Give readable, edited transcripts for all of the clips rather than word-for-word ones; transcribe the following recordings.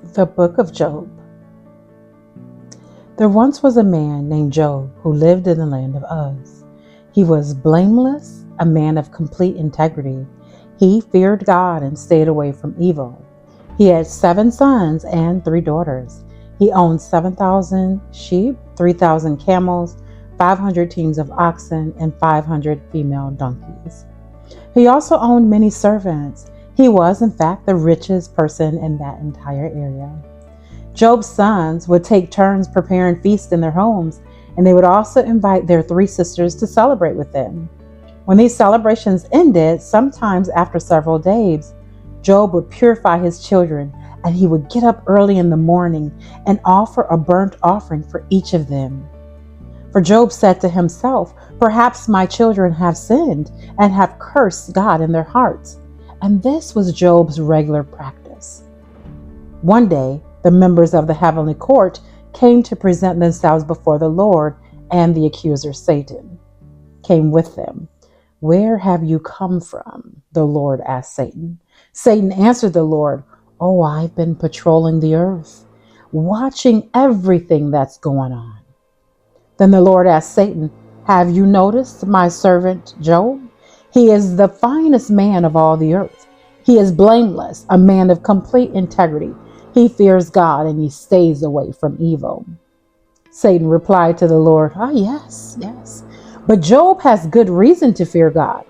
The Book of Job. There once was a man named Job who lived in the land of Uz. He was blameless, a man of complete integrity. He feared God and stayed away from evil. He had 7 sons and 3 daughters. He owned 7,000 sheep, 3,000 camels, 500 teams of oxen, and 500 female donkeys. He also owned many servants. He was, in fact, the richest person in that entire area. Job's sons would take turns preparing feasts in their homes, and they would also invite their 3 sisters to celebrate with them. When these celebrations ended, sometimes after several days, Job would purify his children, and he would get up early in the morning and offer a burnt offering for each of them. For Job said to himself, "Perhaps my children have sinned and have cursed God in their hearts." And this was Job's regular practice. One day, the members of the heavenly court came to present themselves before the Lord, and the accuser Satan came with them. "Where have you come from?" the Lord asked Satan. Satan answered the Lord, "Oh, I've been patrolling the earth, watching everything that's going on." Then the Lord asked Satan, "Have you noticed my servant Job? He is the finest man of all the earth. He is blameless, a man of complete integrity. He fears God and he stays away from evil." Satan replied to the Lord, Yes. But Job has good reason to fear God.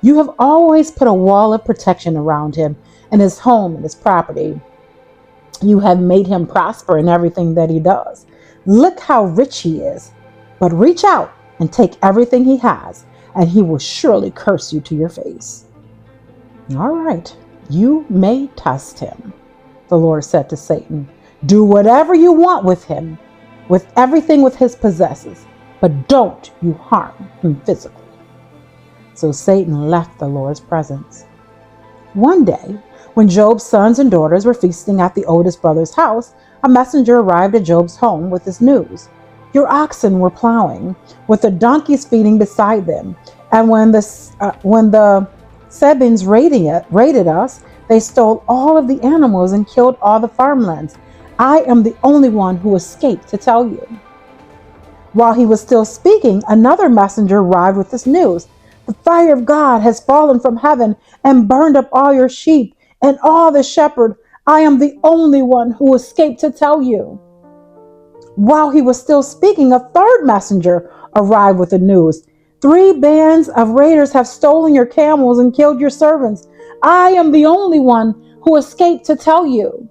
You have always put a wall of protection around him and his home and his property. You have made him prosper in everything that he does. Look how rich he is. But reach out and take everything he has, and he will surely curse you to your face. "All right, you may test him," the Lord said to Satan. "Do whatever you want with him, with everything with his possessions, but don't you harm him physically." So Satan left the Lord's presence. One day, when Job's sons and daughters were feasting at the oldest brother's house, a messenger arrived at Job's home with this news. "Your oxen were plowing, with the donkeys feeding beside them, and when the Sabines raided us, they stole all of the animals and killed all the farmlands. I am the only one who escaped to tell you." While he was still speaking, another messenger arrived with this news. "The fire of God has fallen from heaven and burned up all your sheep and all the shepherd. I am the only one who escaped to tell you." While he was still speaking, a third messenger arrived with the news. "3 bands of raiders have stolen your camels and killed your servants. I am the only one who escaped to tell you."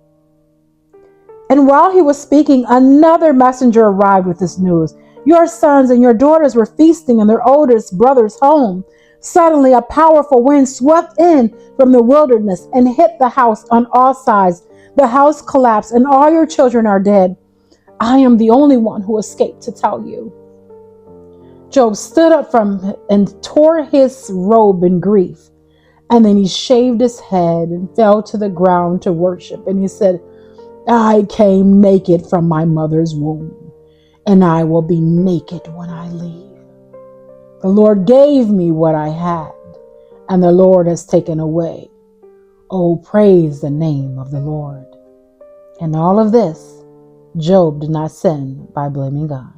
And while he was speaking, another messenger arrived with this news. "Your sons and your daughters were feasting in their oldest brother's home. Suddenly, a powerful wind swept in from the wilderness and hit the house on all sides. The house collapsed and all your children are dead. I am the only one who escaped to tell you." Job stood up and tore his robe in grief. And then he shaved his head and fell to the ground to worship. And he said, "I came naked from my mother's womb, and I will be naked when I leave. The Lord gave me what I had, and the Lord has taken away. Oh, praise the name of the Lord." And all of this, Job did not sin by blaming God.